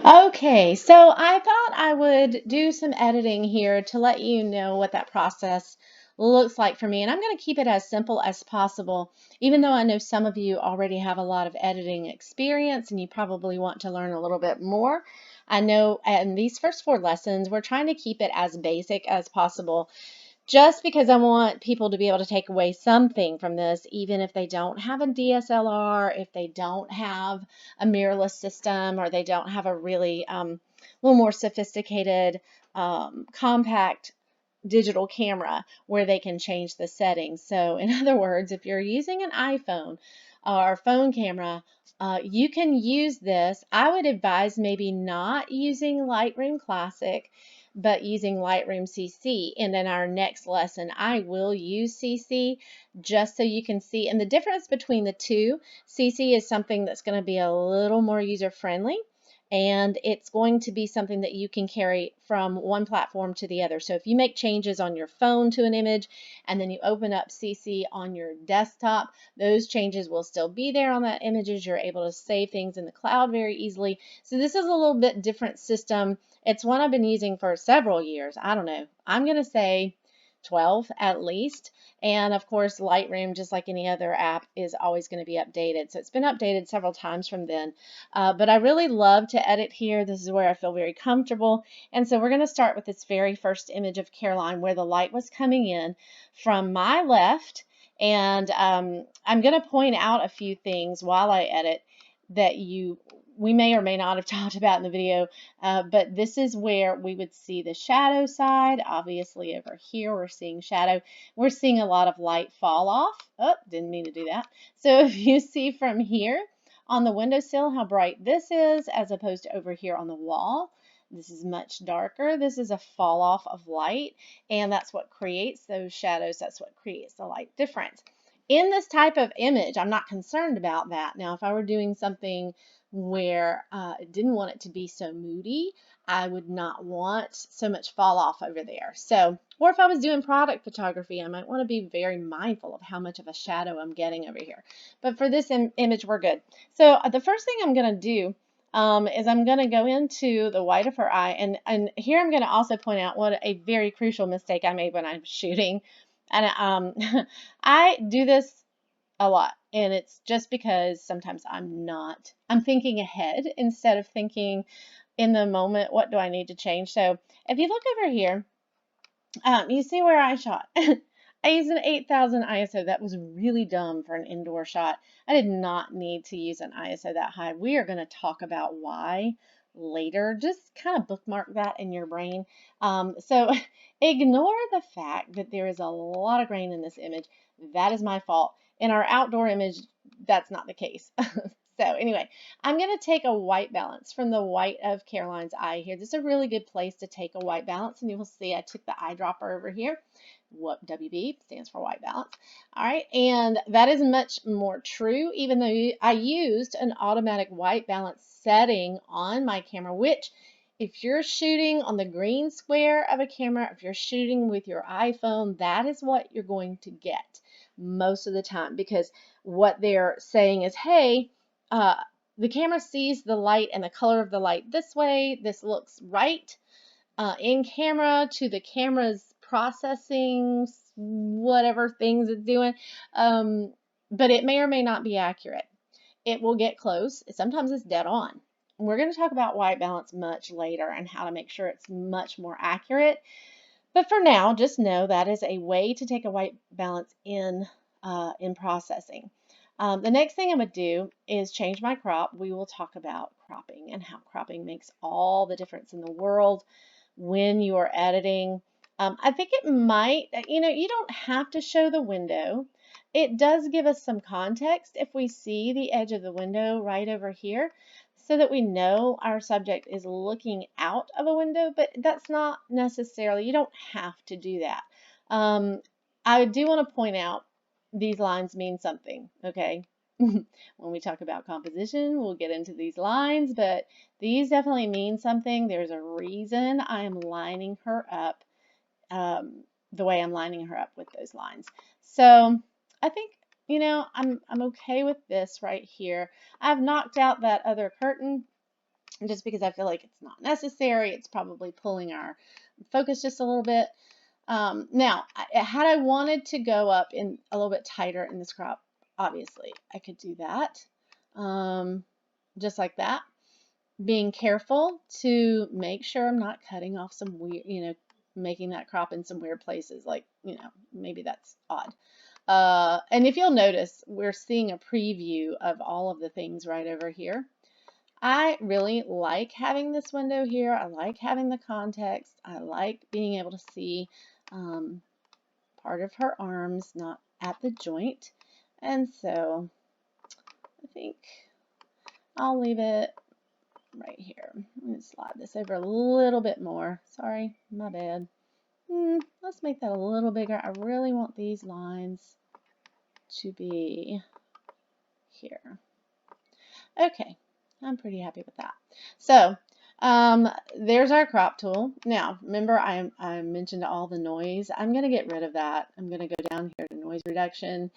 Okay, so I thought I would do some editing here to let you know what that process looks like for me. And I'm going to keep it as simple as possible, even though I know some of you already have a lot of editing experience and you probably want to learn a little bit more. I know in these first 4 lessons, we're trying to keep it as basic as possible just because I want people to be able to take away something from this, even if they don't have a DSLR, if they don't have a mirrorless system, or they don't have a really little more sophisticated compact digital camera where they can change the settings. So in other words, if you're using an iPhone or phone camera, you can use this. I would advise maybe not using Lightroom Classic, but using Lightroom CC. And in our next lesson, I will use CC just so you can see. And the difference between the two, CC is something that's going to be a little more user friendly, and it's going to be something that you can carry from one platform to the other. So if you make changes on your phone to an image and then you open up CC on your desktop, those changes will still be there on that images. You're able to save things in the cloud very easily. So this is a little bit different system. It's one I've been using for several years. I don't know. I'm going to say 12 at least. And of course, Lightroom, just like any other app, is always going to be updated. So it's been updated several times from then. But I really love to edit here. This is where I feel very comfortable. And so we're going to start with this very first image of Caroline where the light was coming in from my left. And I'm going to point out a few things while I edit that we may or may not have talked about in the video, but this is where we would see the shadow side. Obviously over here we're seeing shadow. We're seeing a lot of light fall off. Oh, didn't mean to do that. So if you see from here on the windowsill how bright this is as opposed to over here on the wall, this is much darker. This is a fall off of light, and that's what creates those shadows. That's what creates the light difference. In this type of image, I'm not concerned about that. Now, if I were doing something where I didn't want it to be so moody, I would not want so much fall off over there. So, or if I was doing product photography, I might want to be very mindful of how much of a shadow I'm getting over here. But for this image, we're good. So the first thing I'm going to do is I'm going to go into the white of her eye. And here I'm going to also point out what a very crucial mistake I made when I'm shooting. And I do this a lot. And it's just because sometimes I'm thinking ahead instead of thinking in the moment, what do I need to change? So if you look over here, you see where I shot. I used an 8000 ISO. That was really dumb for an indoor shot. I did not need to use an ISO that high. We are going to talk about why later. Just kind of bookmark that in your brain. So ignore the fact that there is a lot of grain in this image. That is my fault. In our outdoor image, that's not the case. So anyway, I'm going to take a white balance from the white of Caroline's eye here. This is a really good place to take a white balance, and you will see I took the eyedropper over here. What WB stands for white balance. All right, and that is much more true, even though I used an automatic white balance setting on my camera, which if you're shooting on the green square of a camera, if you're shooting with your iPhone, that is what you're going to get most of the time, because what they're saying is, hey, the camera sees the light and the color of the light this way. This looks right in camera to the camera's processing, whatever things it's doing. But it may or may not be accurate. It will get close. Sometimes it's dead on. We're going to talk about white balance much later and how to make sure it's much more accurate. But for now, just know that is a way to take a white balance in processing. The next thing I'm going to do is change my crop. We will talk about cropping and how cropping makes all the difference in the world when you are editing. I think it might, you don't have to show the window. It does give us some context if we see the edge of the window right over here, so that we know our subject is looking out of a window, but that's not necessarily, you don't have to do that. I do want to point out these lines mean something, okay? When we talk about composition, we'll get into these lines, but these definitely mean something. There's a reason I am lining her up the way I'm lining her up with those lines. So I think, I'm okay with this right here. I've knocked out that other curtain. just because I feel like it's not necessary. It's probably pulling our focus just a little bit. Now, had I wanted to go up in a little bit tighter in this crop, obviously I could do that, just like that. Being careful to make sure I'm not cutting off some weird, making that crop in some weird places, like, maybe that's odd. And if you'll notice, we're seeing a preview of all of the things right over here. I really like having this window here. I like having the context. I like being able to see part of her arms, not at the joint. And so I think I'll leave it right here. I'm going to slide this over a little bit more. Sorry, my bad. Let's make that a little bigger. I really want these lines to be here. Okay, I'm pretty happy with that. So there's our crop tool. Now, remember I mentioned all the noise. I'm going to get rid of that. I'm going to go down here to noise reduction.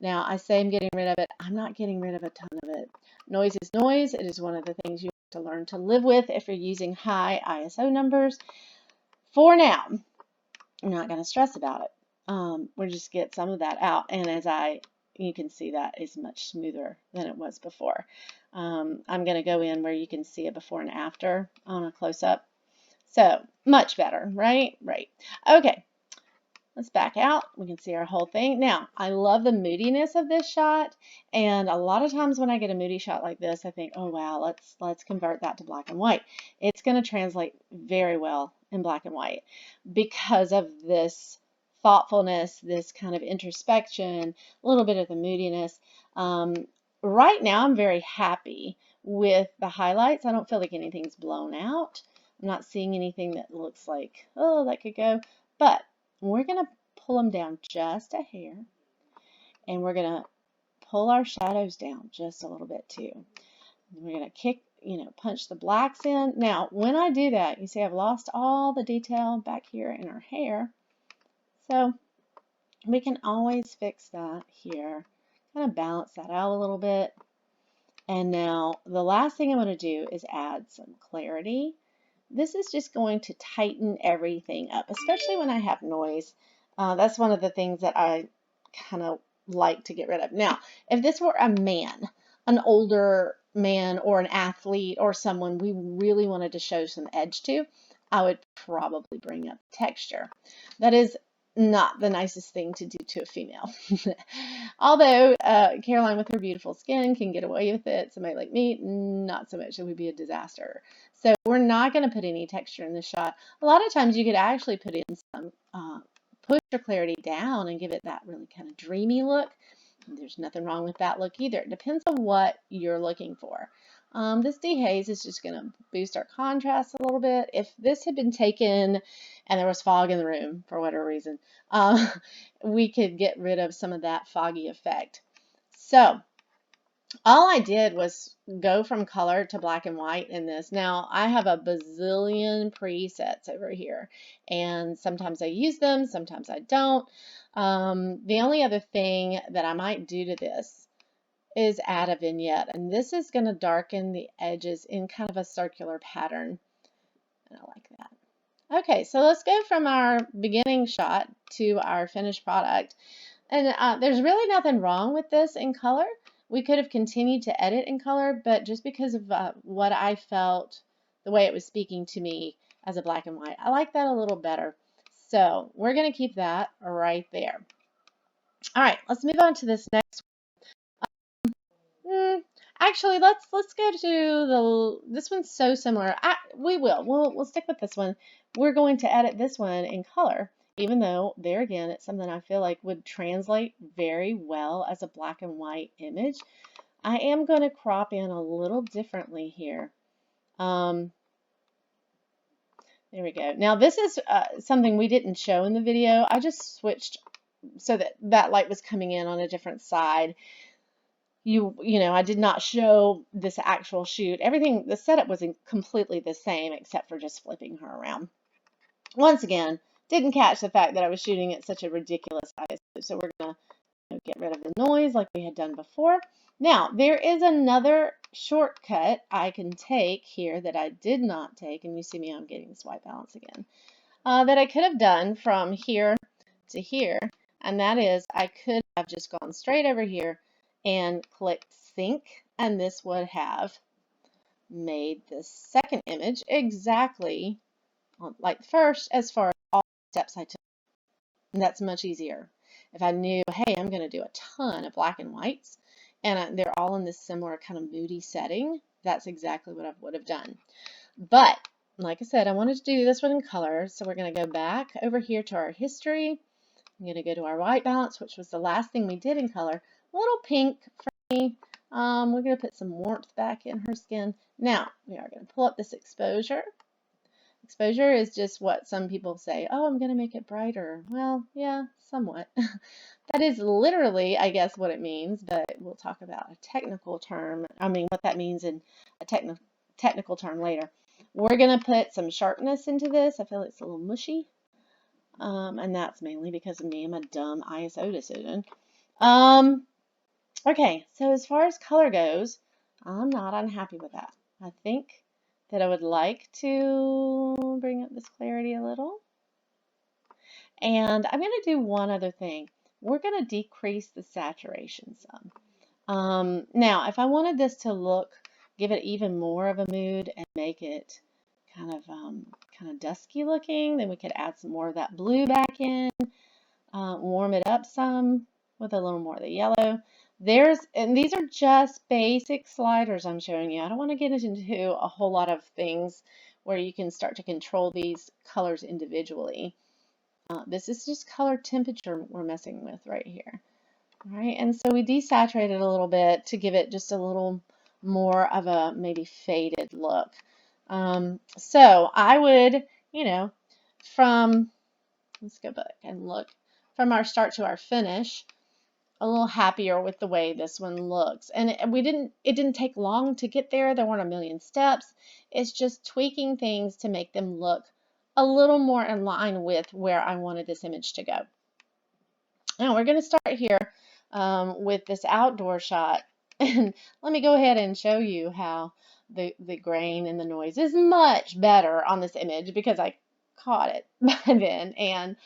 Now, I say I'm getting rid of it. I'm not getting rid of a ton of it. Noise is noise. It is one of the things you have to learn to live with if you're using high ISO numbers. For now, I'm not going to stress about it. We'll just get some of that out. And you can see that is much smoother than it was before. I'm going to go in where you can see a before and after on a close-up. So much better, right? Right. Okay. Let's back out. We can see our whole thing. Now, I love the moodiness of this shot, and a lot of times when I get a moody shot like this, I think, oh wow, let's convert that to black and white. It's going to translate very well in black and white because of this thoughtfulness, this kind of introspection, a little bit of the moodiness. Right now, I'm very happy with the highlights. I don't feel like anything's blown out. I'm not seeing anything that looks like, oh, that could go, but we're going to pull them down just a hair, and we're going to pull our shadows down just a little bit too. We're going to punch the blacks in. Now, when I do that, you see I've lost all the detail back here in our hair. So we can always fix that here, kind of balance that out a little bit. And now the last thing I'm going to do is add some clarity. This is just going to tighten everything up, especially when I have noise. That's one of the things that I kind of like to get rid of. Now, if this were a man, an older man or an athlete or someone we really wanted to show some edge to, I would probably bring up texture. That is not the nicest thing to do to a female. Although Caroline with her beautiful skin can get away with it. Somebody like me, not so much. It would be a disaster. So we're not going to put any texture in the shot. A lot of times you could actually put in some, push your clarity down and give it that really kind of dreamy look. There's nothing wrong with that look either. It depends on what you're looking for. This dehaze is just going to boost our contrast a little bit. If this had been taken and there was fog in the room for whatever reason, we could get rid of some of that foggy effect. So all I did was go from color to black and white in this. Now, I have a bazillion presets over here, and sometimes I use them, sometimes I don't. The only other thing that I might do to this is add a vignette, and this is going to darken the edges in kind of a circular pattern, and I like that. Okay, so let's go from our beginning shot to our finished product. And there's really nothing wrong with this in color. We could have continued to edit in color, but just because of what I felt, the way it was speaking to me as a black and white, I like that a little better. So we're going to keep that right there. All right, let's move on to this next one. Actually, let's go to this one's so similar. We'll stick with this one. We're going to edit this one in color, even though there again it's something I feel like would translate very well as a black and white image. I am going to crop in a little differently here. There we go. Now this is something we didn't show in the video. I just switched so that light was coming in on a different side. I did not show this actual shoot. The setup was completely the same except for just flipping her around. Once again, didn't catch the fact that I was shooting at such a ridiculous ISO. So we're going to get rid of the noise like we had done before. Now, there is another shortcut I can take here that I did not take, and you see me, I'm getting this white balance again, that I could have done from here to here, and that is I could have just gone straight over here and clicked sync, and this would have made the second image exactly like the first as far as all the steps I took. And that's much easier. If I knew, hey, I'm going to do a ton of black and whites, and they're all in this similar kind of moody setting, that's exactly what I would have done. But, like I said, I wanted to do this one in color, so we're going to go back over here to our history. I'm going to go to our white balance, which was the last thing we did in color. A little pink for me. We're going to put some warmth back in her skin. Now, we are going to pull up this exposure. Exposure is just what some people say, oh, I'm going to make it brighter. Well, yeah, somewhat. That is literally, I guess, what it means, but we'll talk about a technical term. I mean, what that means in a technical term later. We're going to put some sharpness into this. I feel it's a little mushy, and that's mainly because of me. I'm a dumb ISO decision. Okay, so as far as color goes, I'm not unhappy with that. I think that I would like to bring up this clarity a little. And I'm going to do one other thing. We're going to decrease the saturation some. Now, if I wanted this to look, give it even more of a mood and make it kind of dusky looking, then we could add some more of that blue back in, warm it up some with a little more of the yellow. And these are just basic sliders I'm showing you. I don't want to get into a whole lot of things where you can start to control these colors individually. This is just color temperature we're messing with right here. All right, and so we desaturated a little bit to give it just a little more of a maybe faded look. So I would, let's go back and look from our start to our finish, a little happier with the way this one looks. And it didn't take long to get there. There weren't a million steps. It's just tweaking things to make them look a little more in line with where I wanted this image to go. Now we're going to start here with this outdoor shot. And let me go ahead and show you how the grain and the noise is much better on this image because I caught it by then. And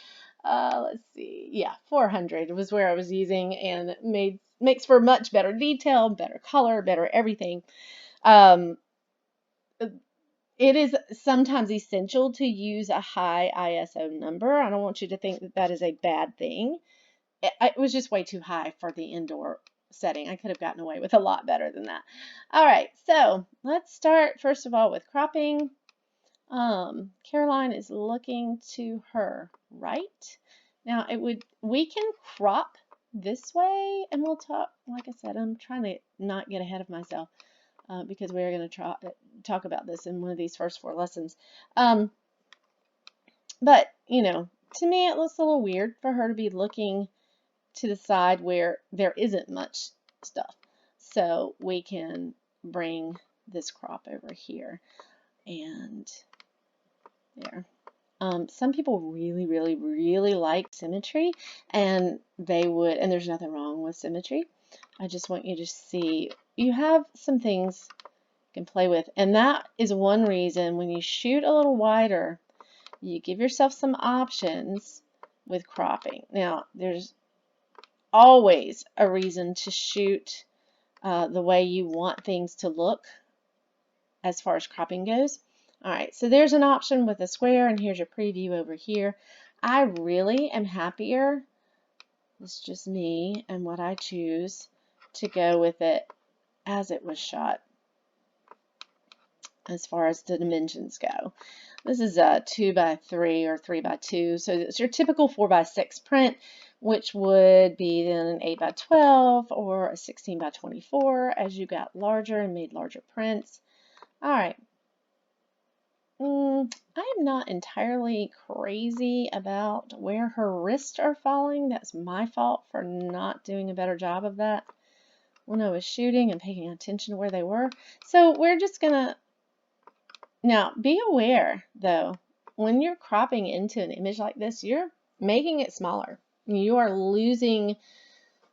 let's see, yeah, 400 was where I was using, and makes for much better detail, better color, better everything. It is sometimes essential to use a high ISO number. I don't want you to think that that is a bad thing. It was just way too high for the indoor setting. I could have gotten away with a lot better than that. All right, so let's start first of all with cropping. Caroline is looking to her right. Now we can crop this way, and we'll talk, like I said, I'm trying to not get ahead of myself because we're going to talk about this in one of these first 4 lessons. But, to me it looks a little weird for her to be looking to the side where there isn't much stuff. So we can bring this crop over here and there. Some people really, really, really like symmetry, and and there's nothing wrong with symmetry. I just want you to see you have some things you can play with, and that is one reason when you shoot a little wider, you give yourself some options with cropping. Now, there's always a reason to shoot the way you want things to look as far as cropping goes. All right, so there's an option with a square, and here's your preview over here. I really am happier, it's just me and what I choose to go with it as it was shot as far as the dimensions go. This is a 2x3 or 3x2, so it's your typical 4x6 print, which would be then an 8x12 or a 16x24 as you got larger and made larger prints. All right. I'm not entirely crazy about where her wrists are falling. That's my fault for not doing a better job of that when I was shooting and paying attention to where they were. So we're just gonna, now be aware though, when you're cropping into an image like this, you're making it smaller. You are losing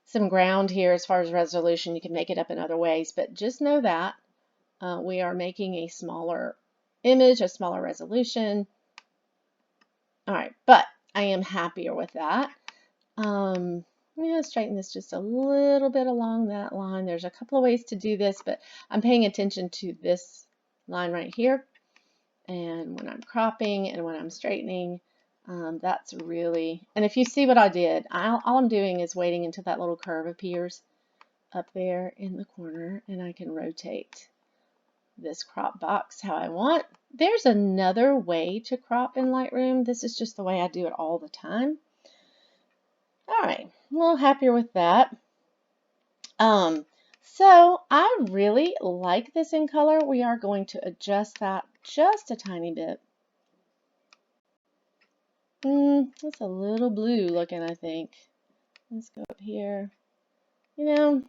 some ground here as far as resolution. You can make it up in other ways, but just know that. We are making a smaller image, a smaller resolution. All right, but I am happier with that. I'm going to straighten this just a little bit along that line. There's a couple of ways to do this, but I'm paying attention to this line right here. And when I'm cropping and when I'm straightening, that's really, and if you see what I did, all I'm doing is waiting until that little curve appears up there in the corner, and I can rotate this crop box how I want. There's another way to crop in Lightroom. This is just the way I do it all the time. All right, I'm a little happier with that. So I really like this in color. We are going to adjust that just a tiny bit. It's a little blue looking, I think. Let's go up here. You know,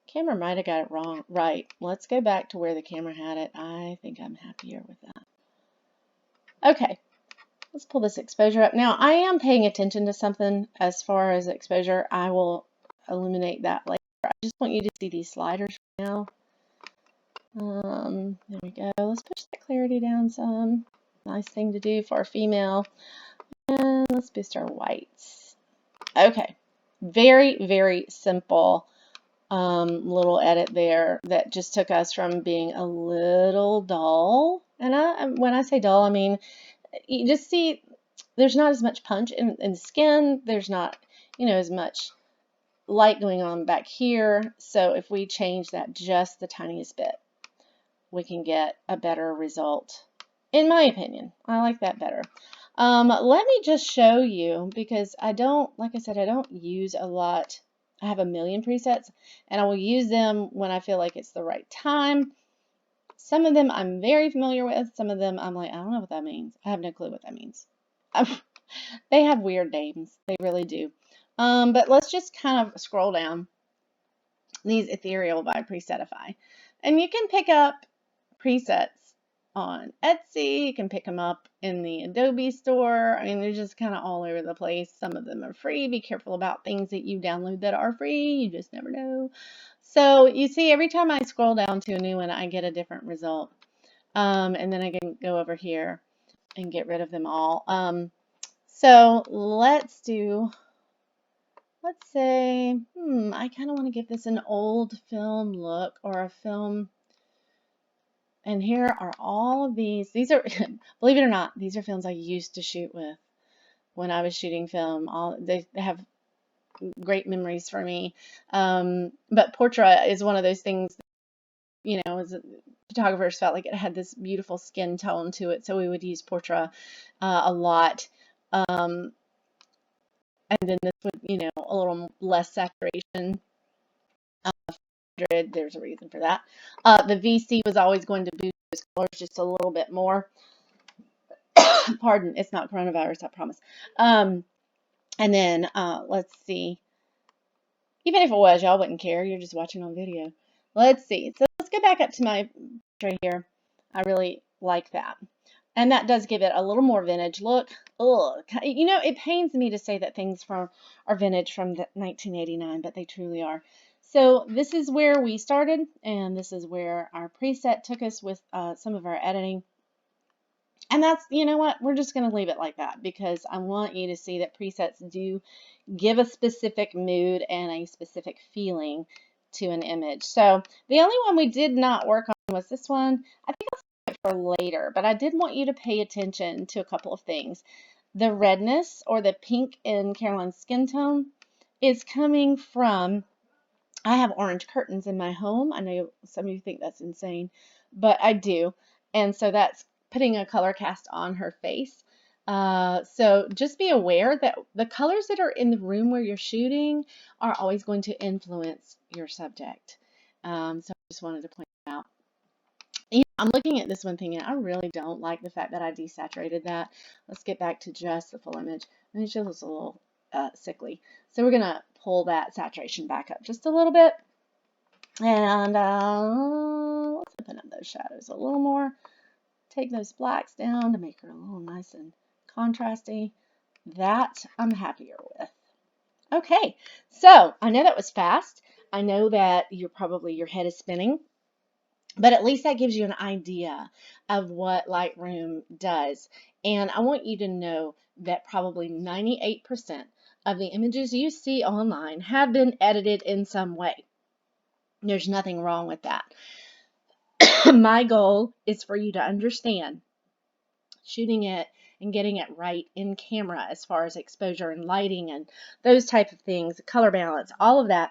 camera might have got it wrong. Right. Let's go back to where the camera had it. I think I'm happier with that. Okay. Let's pull this exposure up. Now, I am paying attention to something as far as exposure. I will illuminate that later. I just want you to see these sliders now. There we go. Let's push that clarity down some. Nice thing to do for a female. And let's boost our whites. Okay. Very, very simple little edit there that just took us from being a little dull. And when I say dull, I mean, you just see there's not as much punch in the skin. There's not, as much light going on back here. So if we change that just the tiniest bit, we can get a better result. In my opinion, I like that better. Let me just show you, because like I said, I don't use a lot. I have a million presets, and I will use them when I feel like it's the right time. Some of them I'm very familiar with. Some of them I'm like, I don't know what that means. I have no clue what that means. They have weird names. They really do. But let's just kind of scroll down these Ethereal by Presetify. And you can pick up presets on Etsy. You can pick them up in the Adobe store. I mean, they're just kind of all over the place. Some of them are free. Be careful about things that you download that are free. You just never know. So you see, every time I scroll down to a new one, I get a different result. And then I can go over here and get rid of them all. So let's say, I kind of want to give this an old film look, or a film. And here are all of these. These are, believe it or not, these are films I used to shoot with when I was shooting film. They have great memories for me. But portrait is one of those things, as photographers felt like it had this beautiful skin tone to it. So we would use portrait a lot. And then this would, a little less saturation. There's a reason for that. The VC was always going to boost those colors just a little bit more. Pardon, it's not coronavirus, I promise. And then let's see. Even if it was, y'all wouldn't care. You're just watching on video. Let's see. So let's go back up to my right here. I really like that. And that does give it a little more vintage look. Ugh. It pains me to say that things are vintage from 1989, but they truly are. So this is where we started, and this is where our preset took us with some of our editing. And that's, what, we're just going to leave it like that, because I want you to see that presets do give a specific mood and a specific feeling to an image. So the only one we did not work on was this one. I think I'll save it for later, but I did want you to pay attention to a couple of things. The redness, or the pink in Caroline's skin tone, is coming from, I have orange curtains in my home. I know some of you think that's insane, but I do. And so that's putting a color cast on her face. So just be aware that the colors that are in the room where you're shooting are always going to influence your subject. So I just wanted to point that out. I'm looking at this one thing, and I really don't like the fact that I desaturated that. Let's get back to just the full image. And it just looks a little sickly. So we're going to pull that saturation back up just a little bit. And let's open up those shadows a little more. Take those blacks down to make her a little nice and contrasty. That I'm happier with. Okay, so I know that was fast. I know that your head is spinning. But at least that gives you an idea of what Lightroom does. And I want you to know that probably 98% of the images you see online have been edited in some way. There's nothing wrong with that. My goal is for you to understand shooting it and getting it right in camera as far as exposure and lighting and those type of things, color balance, all of that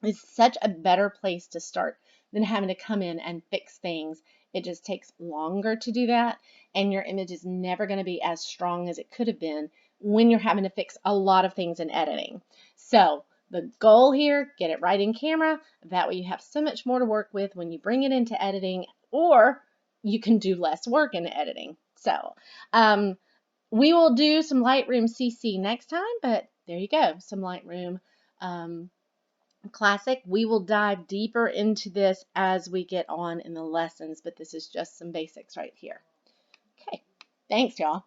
is such a better place to start than having to come in and fix things. It just takes longer to do that, and your image is never going to be as strong as it could have been when you're having to fix a lot of things in editing. So the goal here, get it right in camera. That way you have so much more to work with when you bring it into editing, or you can do less work in editing. So we will do some Lightroom CC next time, but there you go, some Lightroom Classic. We will dive deeper into this as we get on in the lessons, but this is just some basics right here. Okay, thanks, y'all.